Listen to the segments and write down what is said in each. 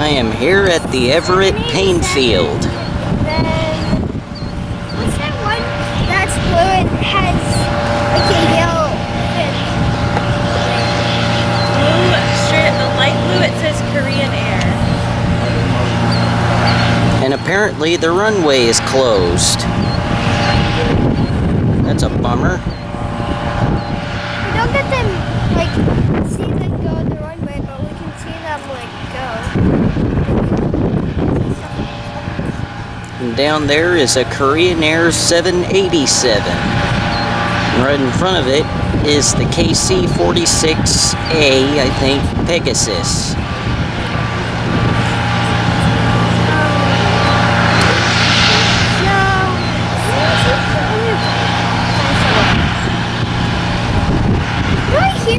I am here at the Everett Pain Field. Then, what's that one that's blue and has like a yellow fin? Blue, straight, the light blue, it says Korean Air. And apparently the runway is closed. That's a bummer. We don't get them, like, see them go on the runway, but we can see them, like, go. And down there is a Korean Air 787. And right in front of it is the KC-46A, I think, Pegasus.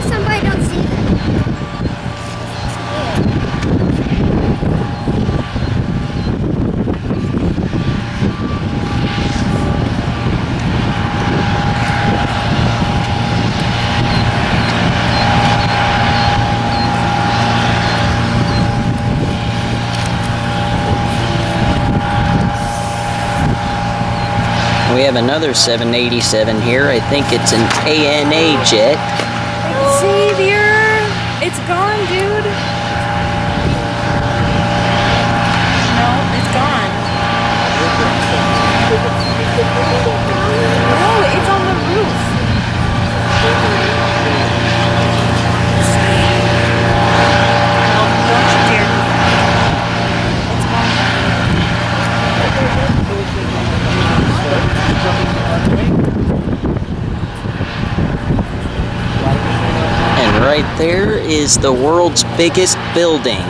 Somebody don't see them. We have another 787 here. I think it's an ANA jet. Xavier! It's gone, dude. No, it's gone. No, it's on the roof. No, don't you dare. It's gone. And right there is the world's biggest building.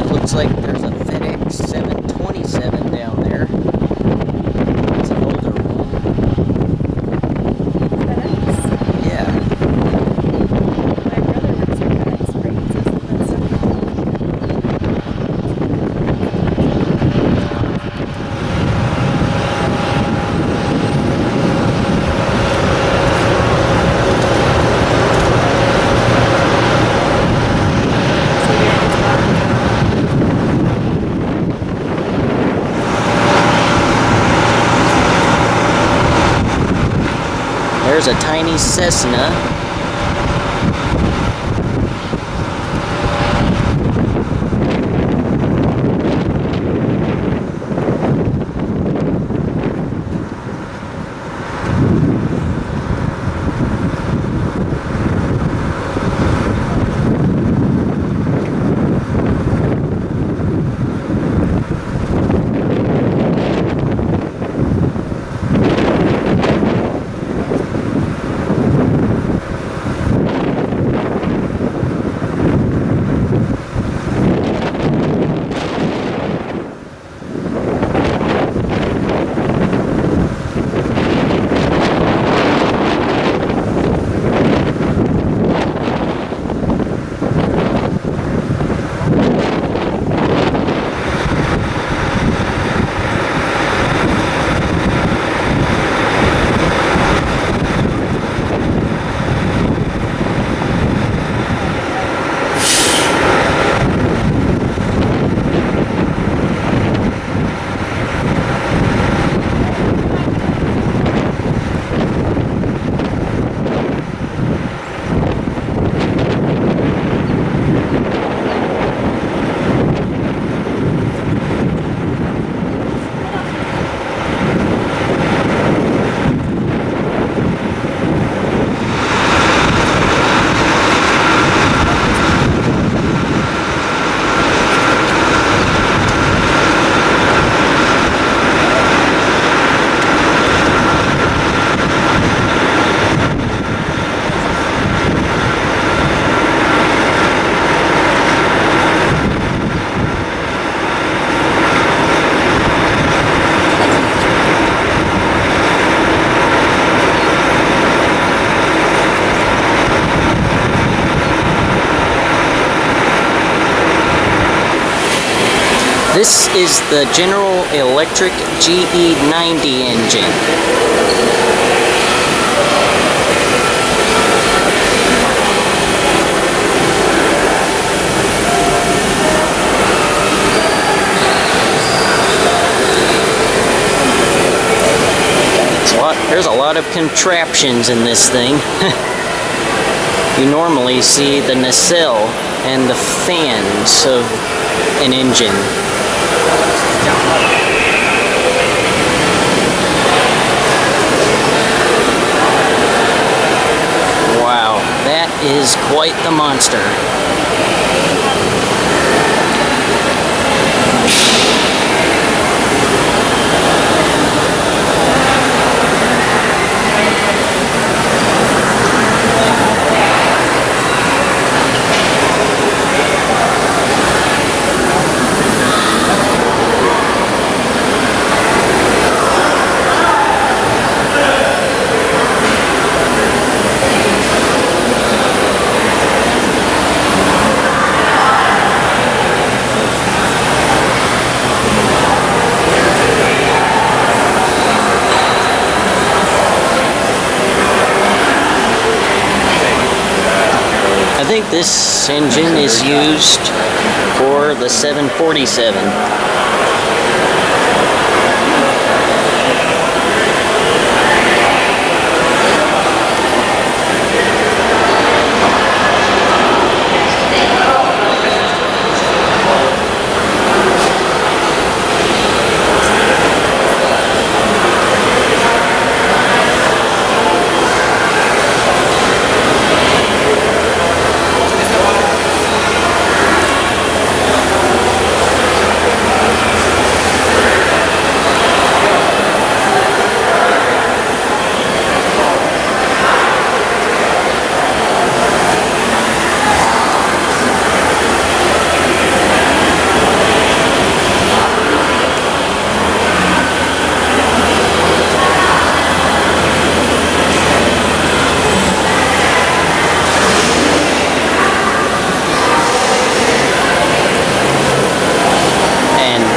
Looks like there's a FedEx 727 down there. It's an older one. FedEx? Yeah. My brother works for FedEx, right? There's a tiny Cessna. This is the General Electric GE90 engine. There's a lot of contraptions in this thing. You normally see the nacelle and the fans of an engine. Wow, that is quite the monster. I think this engine is used for the 747.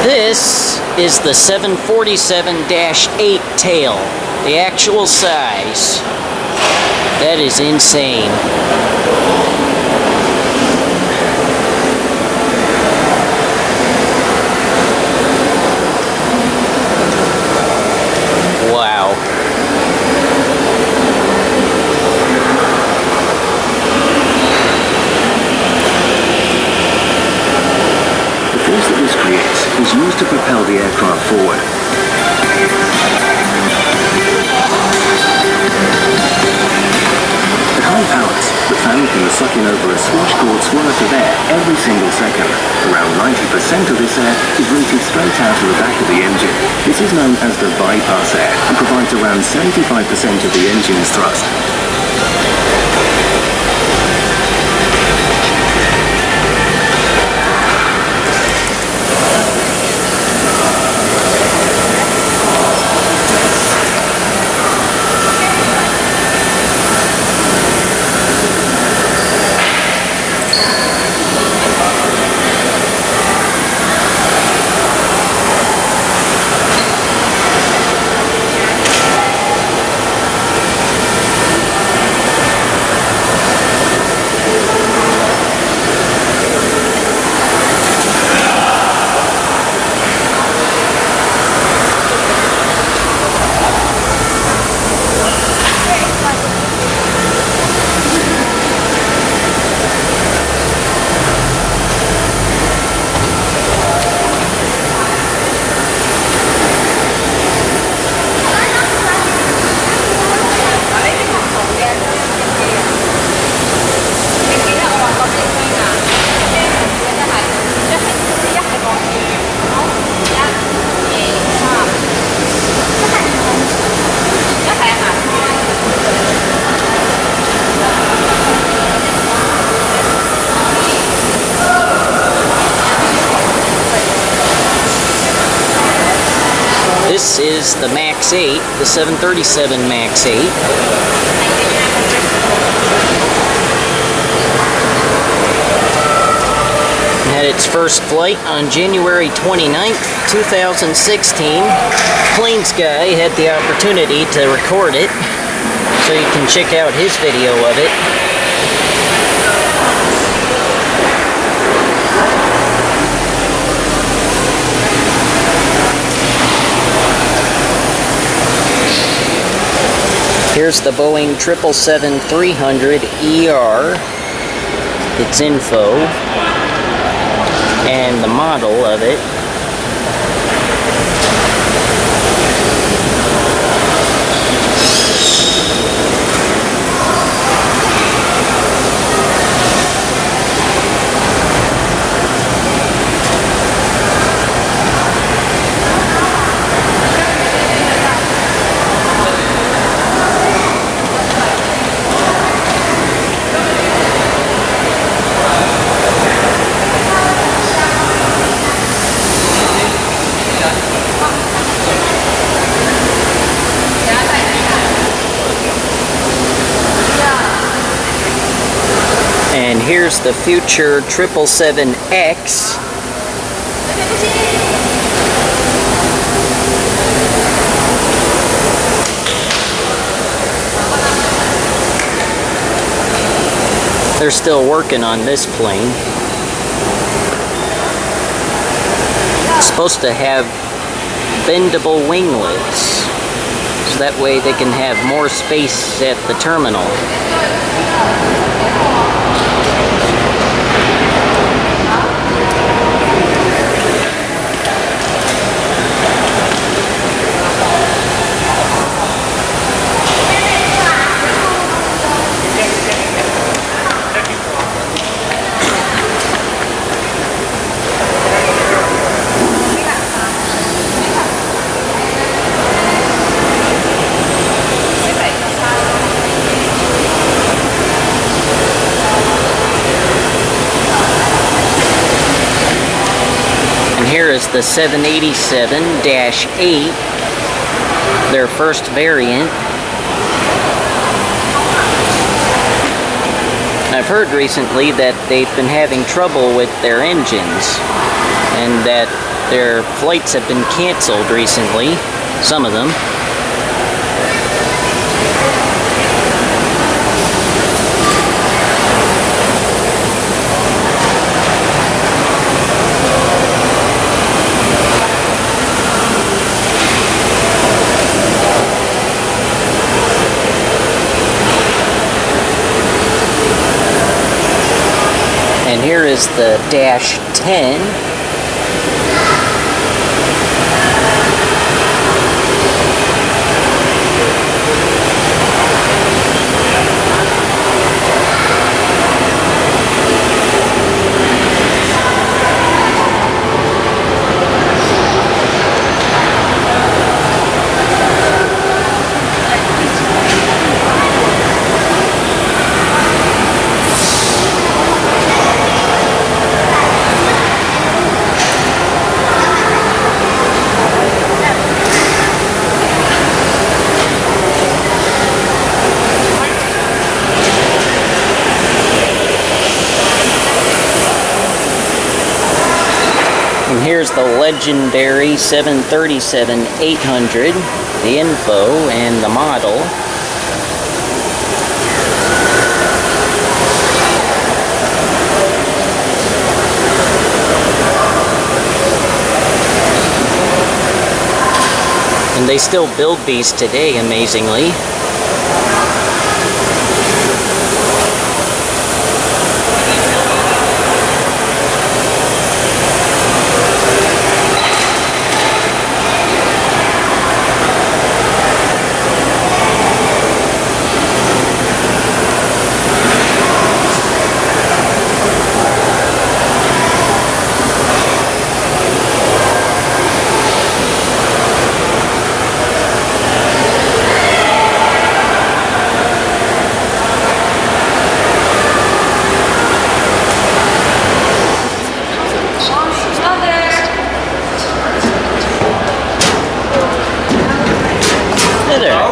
This is the 747-8 tail, the actual size. That is insane. Wow. The force that this creates is used to propel the aircraft forward. At high powers, the fan can suck in over a swashboard's worth of air every single second. Around 90% of this air is routed straight out of the back of the engine. This is known as the bypass air and provides around 75% of the engine's thrust. This is the MAX 8, the 737 MAX 8. It Had its first flight on January 29th, 2016. Plains Guy had the opportunity to record it, so you can check out his video of it. Here's the Boeing 777-300ER, its info, and the model of it. And here's the future 777X. They're still working on this plane. It's supposed to have bendable winglets, so that way they can have more space at the terminal. Here is the 787-8, their first variant. I've heard recently that they've been having trouble with their engines and that their flights have been canceled recently, some of them. And here is the Dash 10. And here's the legendary 737-800, the info and the model. And they still build these today, amazingly.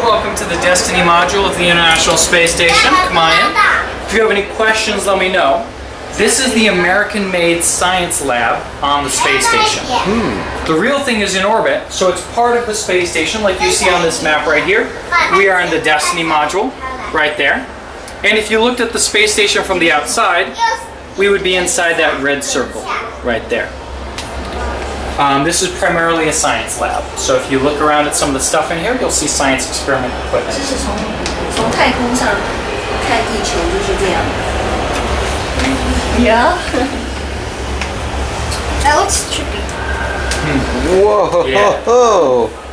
Welcome to the Destiny module of the International Space Station. Come on in. If you have any questions, let me know. This is the American-made science lab on the space station. The real thing is in orbit, so it's part of the space station, like you see on this map right here. We are in the Destiny module, right there. And if you looked at the space station from the outside, we would be inside that red circle, right there. This is primarily a science lab, so if you look around at some of the stuff in here, you'll see science experiment equipment. 从太空上看地球就是这样。Yeah. That looks trippy. Whoa! Yeah.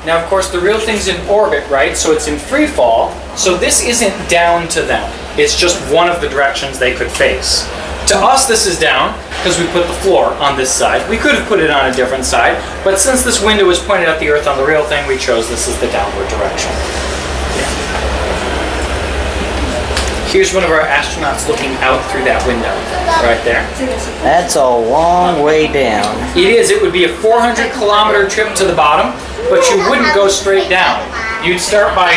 Now, of course, the real thing's in orbit, right? So it's in free fall. So this isn't down to them. It's just one of the directions they could face. To us, this is down because we put the floor on this side. We could have put it on a different side, but since this window is pointed at the Earth on the real thing, we chose this as the downward direction. Here's one of our astronauts looking out through that window, right there. That's a long way down. It is. It would be a 400-kilometer trip to the bottom, but you wouldn't go straight down. You'd start by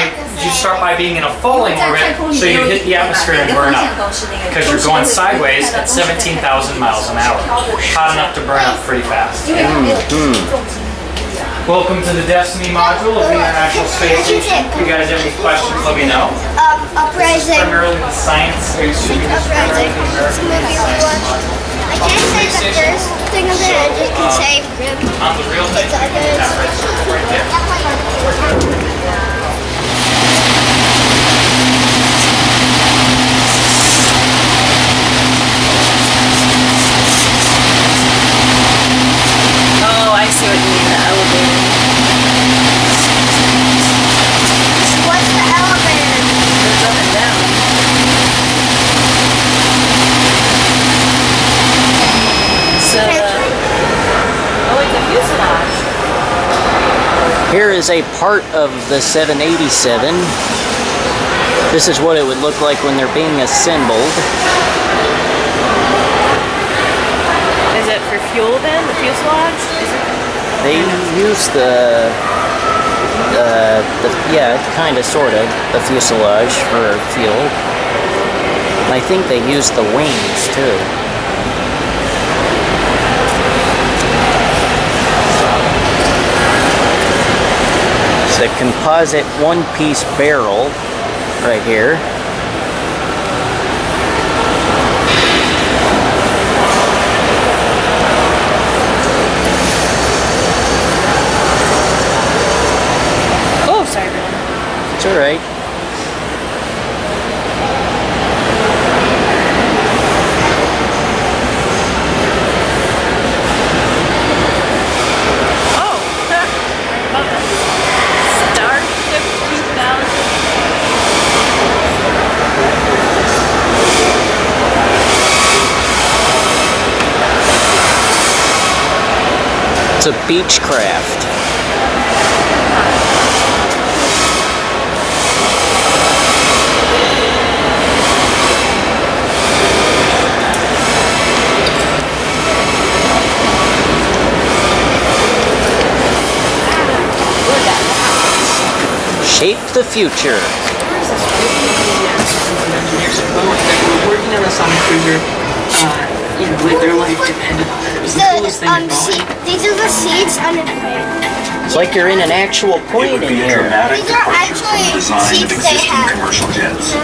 being in a falling orbit, so you'd hit the atmosphere and burn up, because you're going sideways at 17,000 miles an hour. Hot enough to burn up pretty fast. Welcome to the Destiny module of the International Space Station. If you guys have any questions, let me know. Uprising. Primarily the science. Uprising. It's a movie we watched. I can't say the first thing of it, I just can say RIP. On the real thing, It's others. that red circle right there. Oh, I see what you mean, the elevator. What's the elevator? Goes up and down. So, oh, it's a fuselage. Here is a part of the 787. This is what it would look like when they're being assembled. Is it for fuel then, the fuselage? Is it? They use the yeah, kind of, sort of, the fuselage for fuel. I think they use the wings too. It's a composite one-piece barrel right here. Oh, sorry, Brian. It's all right. Oh, about that. Starship 2000. It's a Beechcraft. Shape the future. Engineers at Boeing that were working on the Sonic Cruiser, like their life depended on it. It was the coolest thing at Boeing. These are the seats on the plane. It's like you're in an actual It plane would in be a here. dramatic These are departure from the actually design of seats they existing have. commercial jets.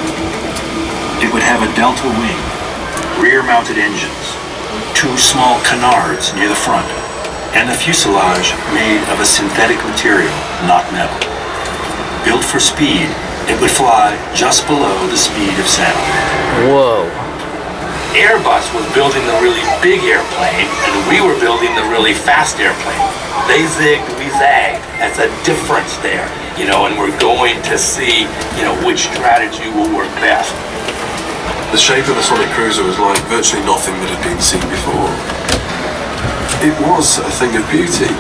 It would have a delta wing, rear-mounted engines, two small canards near the front, and a fuselage made of a synthetic material, not metal. Built for speed, it would fly just below the speed of sound. Whoa. Airbus was building the really big airplane, and we were building the really fast airplane. They zigged, we zagged. That's a difference there, and we're going to see, which strategy will work best. The shape of the Sonic Cruiser was like virtually nothing that had been seen before. It was a thing of beauty.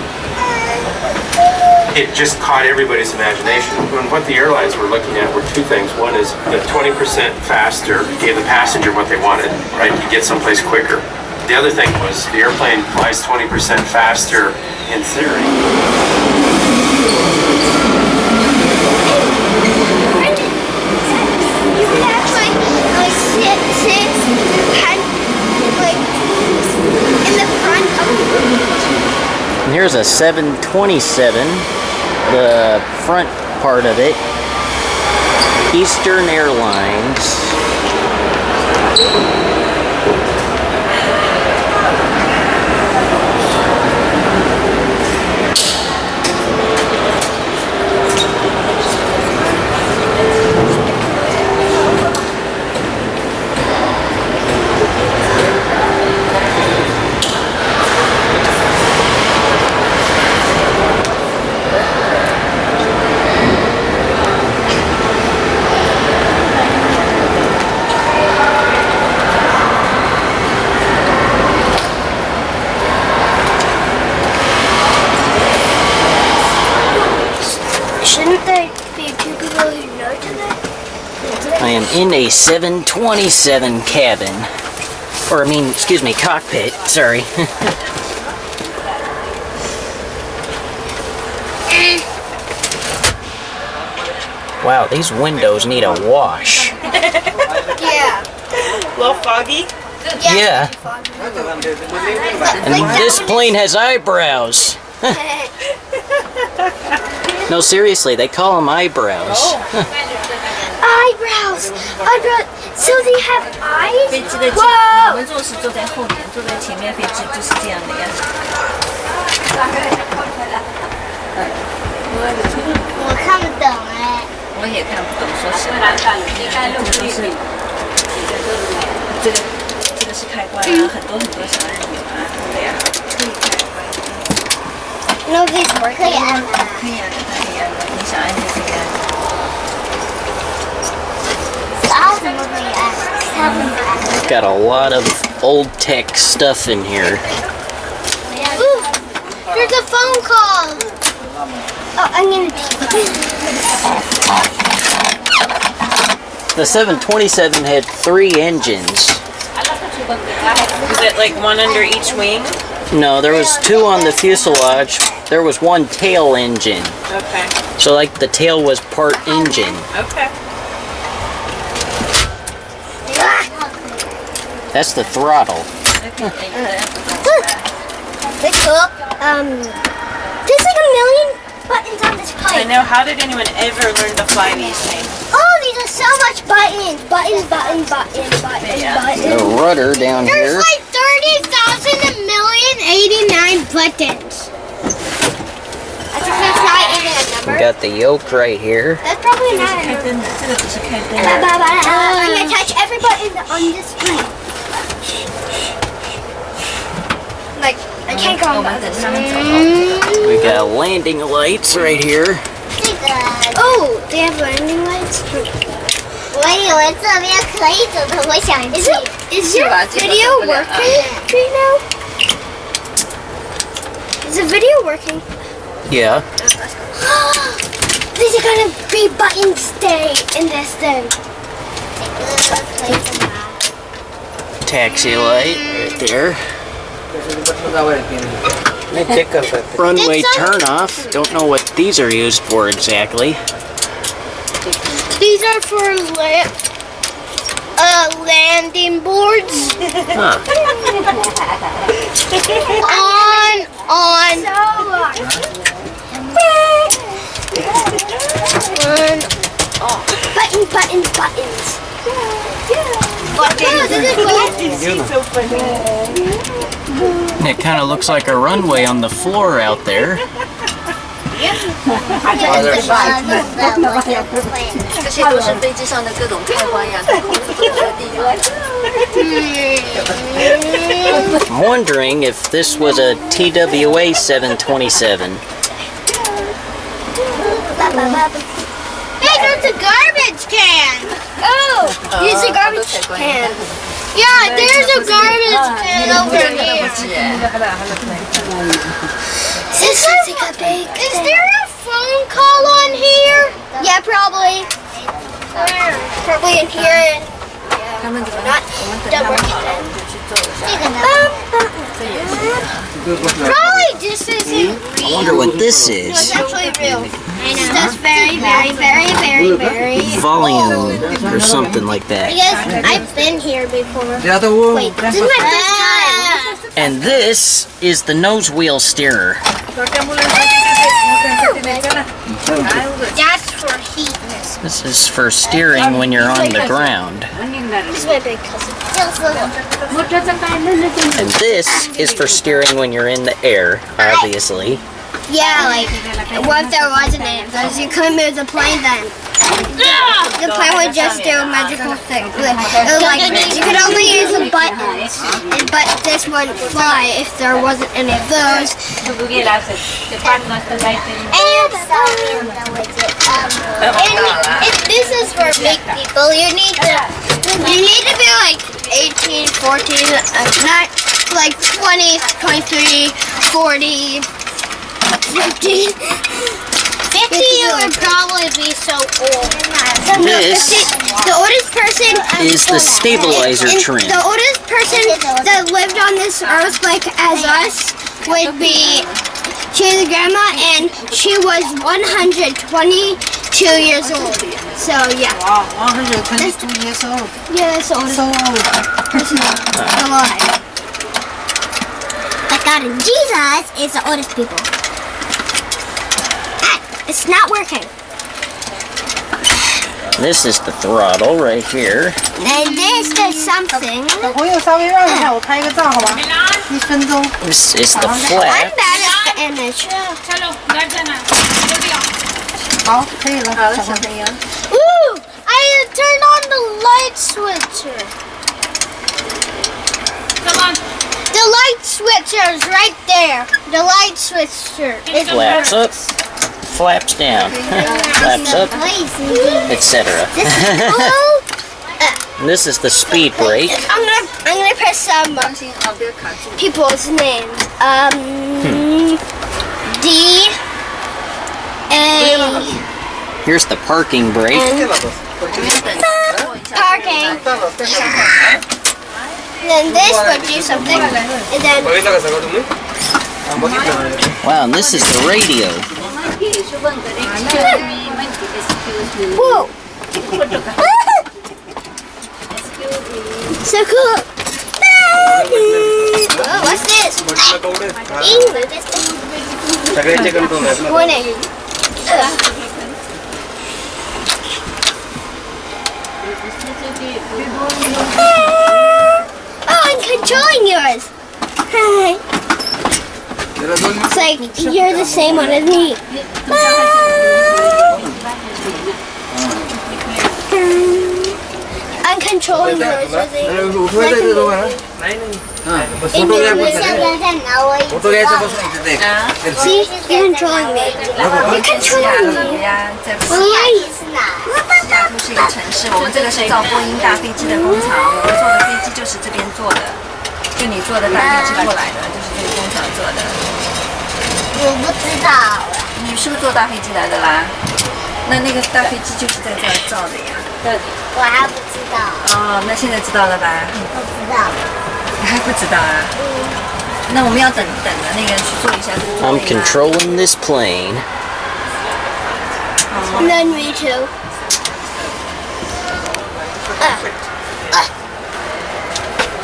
It just caught everybody's imagination. And what the airlines were looking at were two things. One is the 20% faster gave the passenger what they wanted, right? You get someplace quicker. The other thing was the airplane flies 20% faster in theory. You can actually sit and here's a 727, the front part of it. Eastern Airlines. Shouldn't there be two people who know to that? I am in a 727 cabin. Or, I mean, excuse me, cockpit. Sorry. Wow, these windows need a wash. Yeah. A little foggy. Yeah. And this plane has eyebrows. No, seriously, they call them eyebrows. Eyebrows! Eyebrows! So they have eyes? 飞机的机，我 Whoa! 们坐是坐在后面，坐在前面飞机就是这样的样子。我看不懂哎。我也看不懂，说实话。这个是开关啊，很多小按钮啊，对呀，可以开关。 No, these work. 可以按吗？可以按的，可以按的，你想按就可以按。啊，什么可以按？它不能按。 Got a lot of old tech stuff in here. Ooh, there's a phone call. Oh, I'm gonna take it. The 727 had 3 engines. Is it like one under each wing? No, there was 2 on the fuselage. There was 1 tail engine. Okay. So like the tail was part engine. Okay. That's the throttle. That's cool. There's like a million buttons on this I pipe. know. How did anyone ever learn to fly these things? Oh, these are so much buttons. Buttons, buttons, buttons, buttons, buttons. The rudder down There's here. like 30,000,089 buttons. I think that's not even a We number. got the yoke right here. That's probably not a 开 number. 灯的，这个只是开灯。 I'm gonna touch every button on this screen. Like, I can't go on 我们等他们走 buttons. We got landing lights right here. Oh, they have landing lights. Is your video working right now? Is the video working? Yeah. These are gonna be buttons stay in this thing. Taxi light right there. Runway turn off. Don't know what these are used for exactly. These are for landing boards. Huh. On. Buttons. It kind of looks like a runway on the floor out there. 这些都是飞机上的各种开关呀，控制不同的地方。 I'm wondering if this was a TWA 727. Hey, there's a garbage can. Oh, there's a garbage can. Yeah, there's a garbage can over here. Is there a phone call on here? Yeah, probably. Probably in here. 他们怎么 Not 我们等 don't 他们 work 好了， it 我们就去做一下。 Probably this isn't I wonder what this No, it's is. actually real. It's just very. Volume or something like that. Because I've been here before. The other one. Wait, this is my first time. And this is the nose wheel steerer. That's for heat. This is for steering when you're on the ground. This is my big cousin. And this is for steering when you're in the air, obviously. Yeah, like, what if there wasn't it? Because you couldn't move the plane then. The plane would just do a magical thing. It was like, you could only use the buttons, but this wouldn't fly if there wasn't any of those. And this is for big people. You need to be like 18, 14, not like 20, 23, 40, 50. 50 would probably be so old. This The oldest person is the stabilizer trim. The oldest person that lived on this earth, like as us, would be, she was a grandma, and she was 122 years old. So yeah. Wow, 122 years old. Yeah, that's the oldest So old. person alive. But God and Jesus is the oldest people. It's not working. This is the throttle right here. And this does something. 小朋友稍微让一下，我拍一个照，好吧？1分钟。 This is the I'm flap. bad at the image. 好，可以了，小朋友。 Ooh! I turned on the light switcher. Come on. The light switcher is right there. The light switcher. It Flaps up, flaps down, flaps up, etc. This is the speed brake. I'm gonna press some people's names. D A Here's the parking brake. parking. Then this would do something. And then Wow, and this is the radio. whoa. So cool. Oh, what's this? English. Warning. Oh, I'm controlling yours. Hi. It's like you're the same one as me. I'm controlling yours. See, you're controlling me. You're controlling me. Why? 都是一个城市，我们这个是造波音大飞机的工厂，我们做的飞机就是这边做的，就你做的大飞机过来的，就是这个工厂做的。我不知道。你是不是坐大飞机来的啦？那个大飞机就是在这儿造的呀。我还不知道。哦，那现在知道了吧？不知道。你还不知道啊？那我们要等着那个去做一下这个作 I'm 业啦。 controlling this plane. And then me too.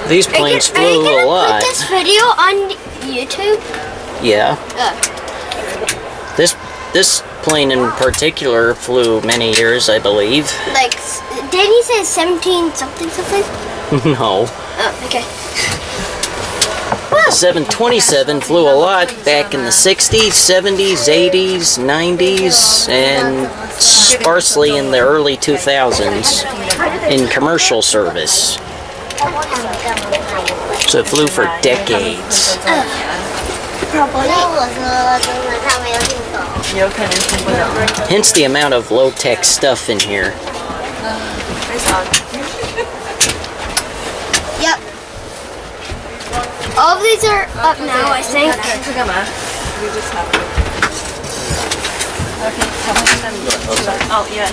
These planes Are you flew a gonna lot. put this video on YouTube? Yeah. This plane in particular flew many years, I believe. Like, didn't he say 17 something something? No. Oh, okay. The 727 flew a lot back in the 60s, 70s, 80s, 90s, and sparsely in the early 2000s in commercial service. So it flew for decades. 有可能听不懂。 Hence the amount of low-tech stuff in here. 非常。 Yep. All of these are up now, I think. 这干嘛 ？We just have to. Okay, 小朋友在里面吃吧。Oh yeah,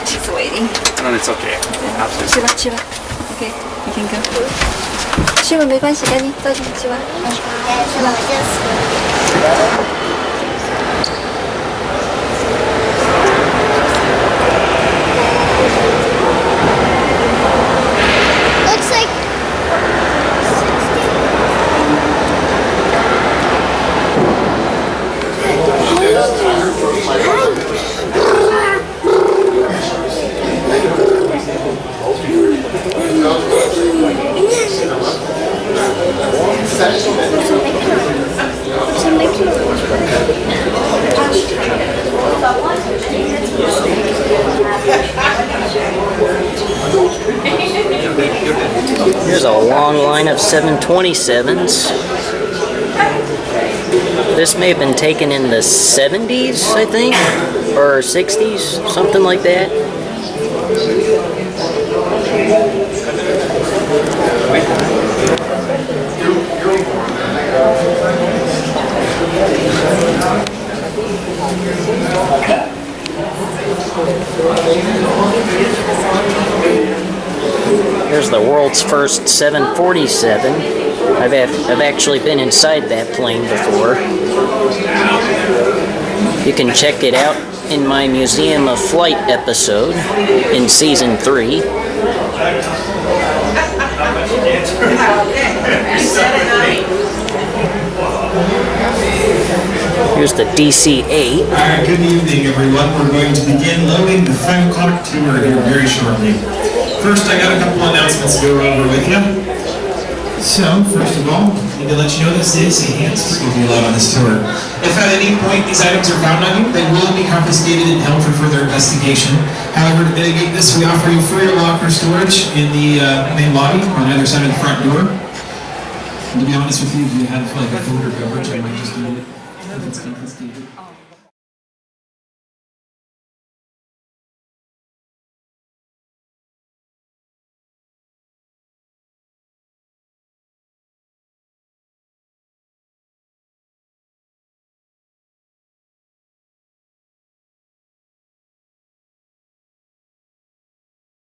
she's waiting. No, it's okay. Absolutely. 吃吧吃吧。Okay, you can go. 吃吧没关系，赶紧到进去吃吧。Looks like 60. Here's a long line of 727s. This may have been taken in the 70s, I think, or 60s, something like that. Here's the world's first 747. I've actually been inside that plane before. You can check it out in my Museum of Flight episode in Season 3. Here's the DC-8. Alright, good evening everyone. We're going to begin loading the 5 o'clock tour here very shortly. First, I got a couple announcements to go over with you. So, first of all, I need to let you know this is a hands-free will be allowed on this tour. If at any point these items are found on you, they will be confiscated and held for further investigation. However, to mitigate this, we offer you free locker storage in the main lobby on either side of the front door. And to be honest with you, if you had like a food or beverage, I might just do it if it's confiscated.